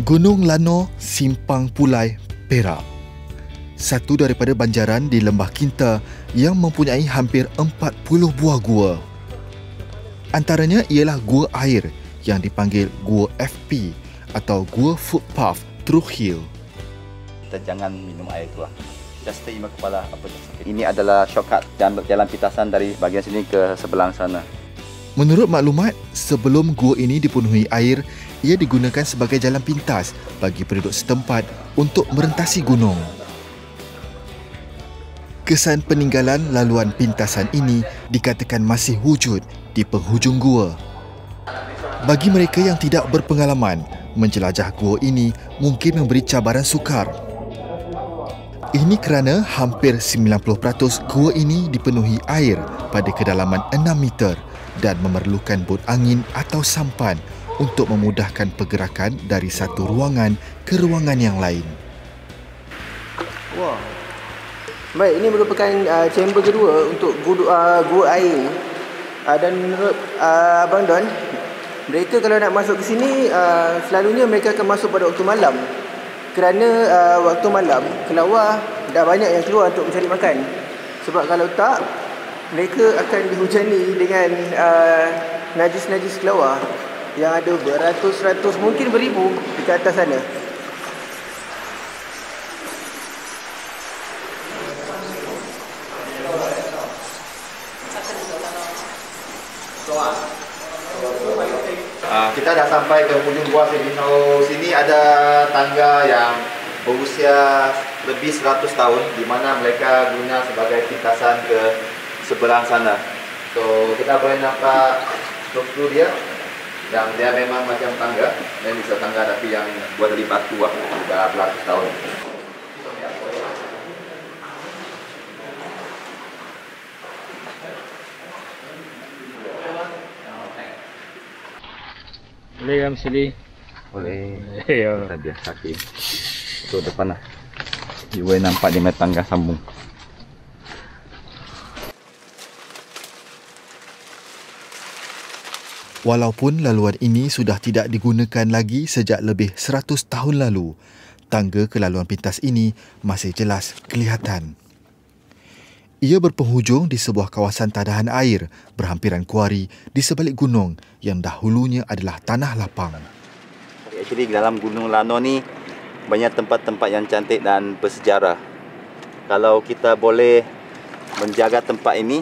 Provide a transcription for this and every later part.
Gunung Lano, Simpang Pulai, Perak. Satu daripada banjaran di Lembah Kinta yang mempunyai hampir 40 buah gua. Antaranya ialah gua air yang dipanggil Gua FP atau Gua Footpath Through Hill. Kita jangan minum air itu lah. Just terima kepala apa sakit. Ini adalah shortcut jalan pintasan dari bahagian sini ke sebelah sana. Menurut maklumat, sebelum gua ini dipenuhi air, ia digunakan sebagai jalan pintas bagi penduduk setempat untuk merentasi gunung. Kesan peninggalan laluan pintasan ini dikatakan masih wujud di penghujung gua. Bagi mereka yang tidak berpengalaman, menjelajah gua ini mungkin memberi cabaran sukar. Ini kerana hampir 90% gua ini dipenuhi air pada kedalaman 6 meter dan memerlukan bot angin atau sampan untuk memudahkan pergerakan dari satu ruangan ke ruangan yang lain. Wah. Baik, ini merupakan chamber kedua untuk gua air. Dan menurut Abang Don, mereka kalau nak masuk ke sini, selalunya mereka akan masuk pada waktu malam. Kerana waktu malam, kelawar dah banyak yang keluar untuk mencari makan. Sebab kalau tak, mereka akan dihujani dengan najis-najis kelawar yang ada beratus-ratus, mungkin beribu dekat atas sana. Kita dah sampai ke hujung gua sini. So, sini ada tangga yang berusia lebih 100 tahun di mana mereka guna sebagai pintasan ke sebelah sana. So, kita boleh nampak struktur dia yang dia memang macam tangga. Dan bisa tangga tapi yang buat dari batu lah, dah beratus tahun. Boleh kan sini? Boleh. Ya. Kita biar kaki. Tu depan lah. You boleh nampak dia punya tangga sambung. Walaupun laluan ini sudah tidak digunakan lagi sejak lebih 100 tahun lalu, tangga ke laluan pintas ini masih jelas kelihatan. Ia berpenghujung di sebuah kawasan tadahan air berhampiran kuari di sebalik gunung yang dahulunya adalah tanah lapang. Actually dalam Gunung Lano ni banyak tempat-tempat yang cantik dan bersejarah. Kalau kita boleh menjaga tempat ini,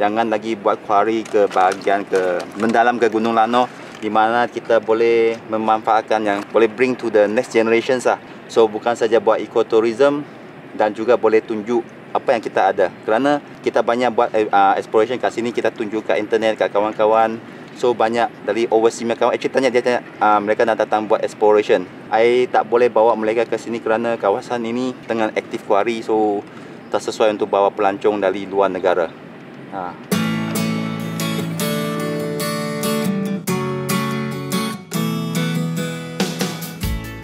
jangan lagi buat kuari ke bahagian mendalam ke Gunung Lano di mana kita boleh memanfaatkan yang boleh bring to the next generations lah. So bukan saja buat ecotourism dan juga boleh tunjuk apa yang kita ada. Kerana kita banyak buat exploration kat sini, kita tunjuk kat internet kat kawan-kawan. So banyak dari overseas kawan actually tanya mereka nak datang buat exploration. I tak boleh bawa mereka ke sini kerana kawasan ini tengah aktif kuari, so tak sesuai untuk bawa pelancong dari luar negara.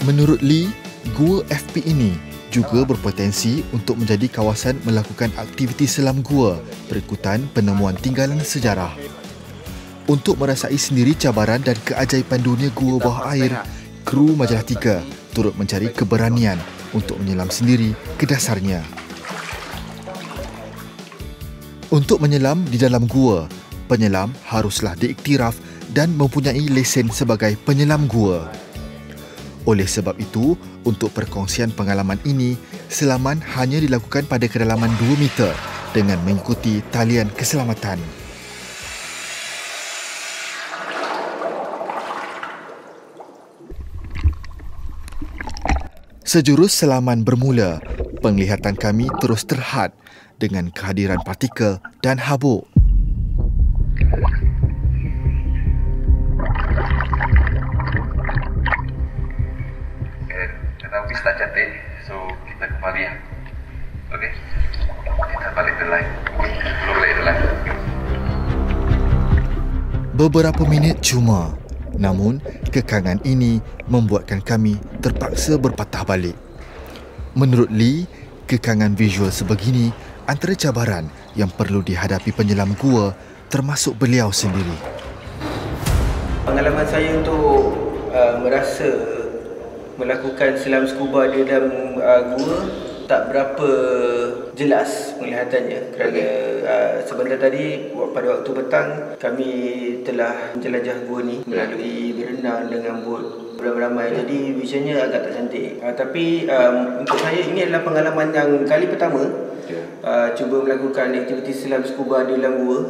Menurut Lee, Gua FP ini juga berpotensi untuk menjadi kawasan melakukan aktiviti selam gua berikutan penemuan tinggalan sejarah. Untuk merasai sendiri cabaran dan keajaiban dunia gua bawah air, kru Majalah 3 turut mencari keberanian untuk menyelam sendiri ke dasarnya. Untuk menyelam di dalam gua, penyelam haruslah diiktiraf dan mempunyai lesen sebagai penyelam gua. Oleh sebab itu, untuk perkongsian pengalaman ini, selaman hanya dilakukan pada kedalaman 2 meter dengan mengikuti talian keselamatan. Sejurus selaman bermula, penglihatan kami terus terhad dengan kehadiran partikel dan habuk. Pista cantik, so kita kembali ya. Okey, kita balik ke line. Belum balik ke line. Beberapa minit cuma, namun kekangan ini membuatkan kami terpaksa berpatah balik. Menurut Lee, kekangan visual sebegini antara cabaran yang perlu dihadapi penyelam gua, termasuk beliau sendiri. Pengalaman saya untuk merasa melakukan selam scuba di dalam gua tak berapa jelas penglihatannya kerana sebentar tadi pada waktu petang kami telah menjelajah gua ni melalui berenang dengan bot beramai-ramai, jadi visionnya agak tak cantik. Tapi untuk saya ini adalah pengalaman yang kali pertama cuba melakukan aktiviti selam scuba di dalam gua,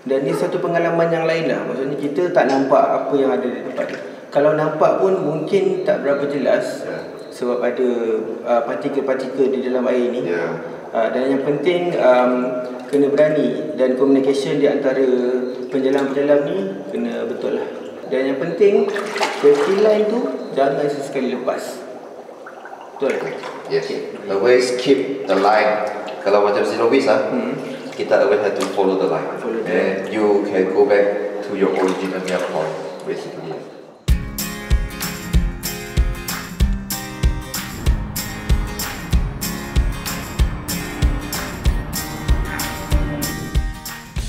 dan ini satu pengalaman yang lain lah. Maksudnya kita tak nampak apa yang ada di tempat ni. Kalau nampak pun mungkin tak berapa jelas sebab ada partikel-partikel di dalam air ni. Dan yang penting kena berani, dan communication di antara penjelam-penjelam ni kena betul lah. Dan yang penting safety line tu jangan sesekali lepas. Betul? Yes. Always keep the line. Kalau macam Sinowis kita always have to follow the line. And you can go back to your original point basically.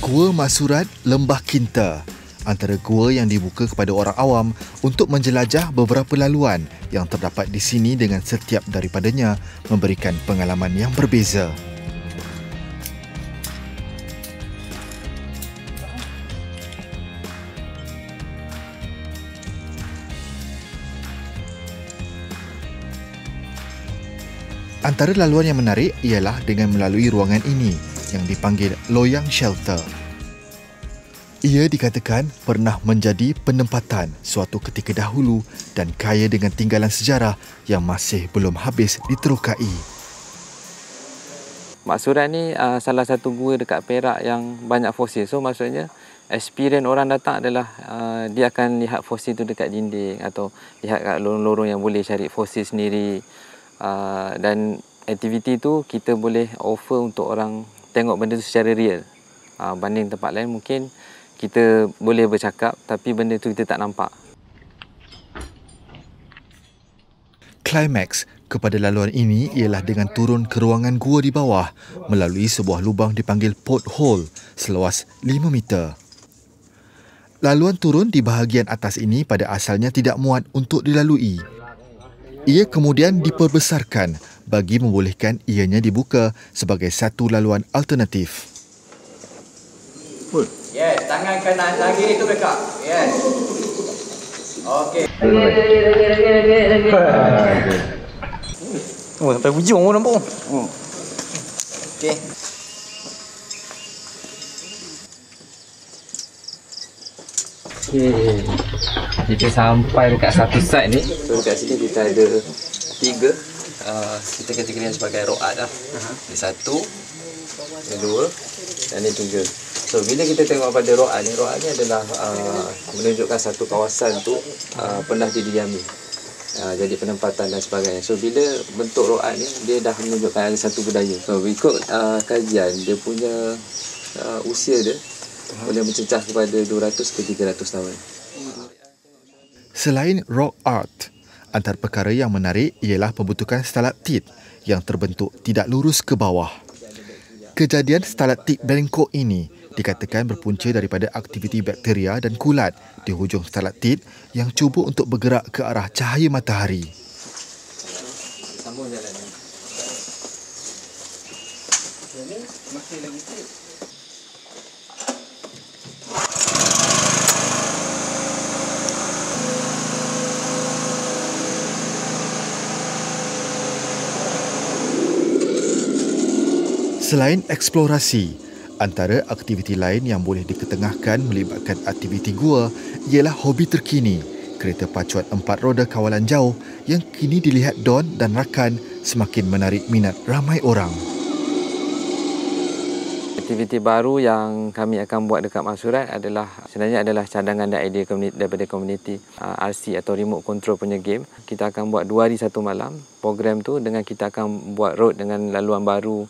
Gua Masurat Lembah Kinta, antara gua yang dibuka kepada orang awam untuk menjelajah beberapa laluan yang terdapat di sini, dengan setiap daripadanya memberikan pengalaman yang berbeza. Antara laluan yang menarik ialah dengan melalui ruangan ini yang dipanggil Loyang Shelter. Ia dikatakan pernah menjadi penempatan suatu ketika dahulu dan kaya dengan tinggalan sejarah yang masih belum habis diterokai. Mak Surat ni salah satu gua dekat Perak yang banyak fosil. So maksudnya experience orang datang adalah dia akan lihat fosil tu dekat dinding atau lihat kat lorong-lorong yang boleh cari fosil sendiri. Dan aktiviti tu kita boleh offer untuk orang tengok benda tu secara real. Banding tempat lain mungkin kita boleh bercakap tapi benda tu kita tak nampak. Klimaks kepada laluan ini ialah dengan turun ke ruangan gua di bawah melalui sebuah lubang dipanggil porthole seluas 5 meter. Laluan turun di bahagian atas ini pada asalnya tidak muat untuk dilalui. Ia kemudian diperbesarkan bagi membolehkan ianya dibuka sebagai satu laluan alternatif. Yes, tangan kanan lagi itu dekat. Yes. Okey. Oh, sampai hujung pun nampak. Okey. Okay. Kita sampai dekat satu side ni. So dekat sini kita ada 3. Kita kategorikan sebagai rock art lah. Ini 1, ini 2 dan ini 3. So bila kita tengok pada rock art ni adalah menunjukkan satu kawasan tu pernah didiami. Jadi penempatan dan sebagainya. So bila bentuk rock art ni dia dah menunjukkan ada satu budaya. So ikut kajian dia punya usia dia boleh mencecah kepada 200 ke 300 tahun. Selain rock art, antara perkara yang menarik ialah pembentukan stalaktit yang terbentuk tidak lurus ke bawah. Kejadian stalaktit bengkok ini dikatakan berpunca daripada aktiviti bakteria dan kulat di hujung stalaktit yang cuba untuk bergerak ke arah cahaya matahari. Sambung jalan ni. Selain eksplorasi, antara aktiviti lain yang boleh diketengahkan melibatkan aktiviti gua ialah hobi terkini, kereta pacuan 4 roda kawalan jauh yang kini dilihat Don dan rakan semakin menarik minat ramai orang. Aktiviti baru yang kami akan buat dekat Mak Surat adalah sebenarnya adalah cadangan dan idea daripada komuniti RC atau remote control punya game. Kita akan buat 2 hari 1 malam program tu, dengan kita akan buat road dengan laluan baru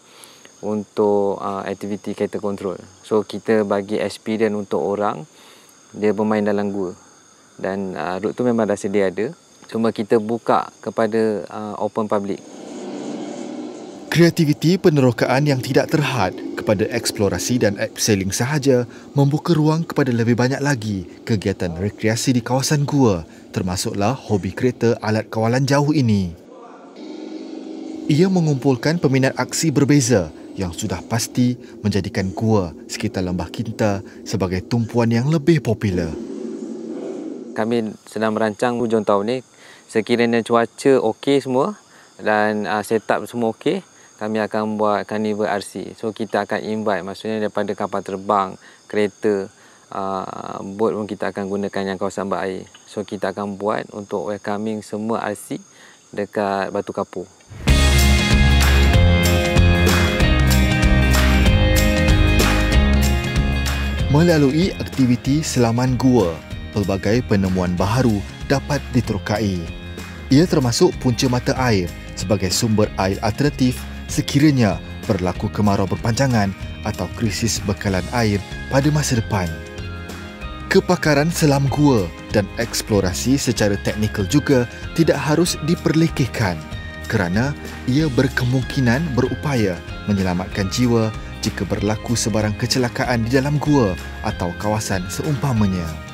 untuk aktiviti kereta kontrol. So kita bagi experience untuk orang dia bermain dalam gua, dan road tu memang dah sedia ada, cuma kita buka kepada open public. Kreativiti penerokaan yang tidak terhad kepada daripada eksplorasi dan abseiling sahaja, membuka ruang kepada lebih banyak lagi kegiatan rekreasi di kawasan gua, termasuklah hobi kereta alat kawalan jauh ini. Ia mengumpulkan peminat aksi berbeza yang sudah pasti menjadikan gua sekitar Lembah Kinta sebagai tumpuan yang lebih popular. Kami sedang merancang hujung tahun ni, sekiranya cuaca okey semua dan setup semua okey, kami akan buat carnival RC. So kita akan invite, maksudnya daripada kapal terbang, kereta, boat pun kita akan gunakan yang kawasan berair. So kita akan buat untuk welcoming semua RC dekat Batu Kapur. Melalui aktiviti selaman gua, pelbagai penemuan baharu dapat diterokai. Ia termasuk punca mata air sebagai sumber air alternatif sekiranya berlaku kemarau berpanjangan atau krisis bekalan air pada masa depan. Kepakaran selam gua dan eksplorasi secara teknikal juga tidak harus diperlekehkan kerana ia berkemungkinan berupaya menyelamatkan jiwa jika berlaku sebarang kecelakaan di dalam gua atau kawasan seumpamanya.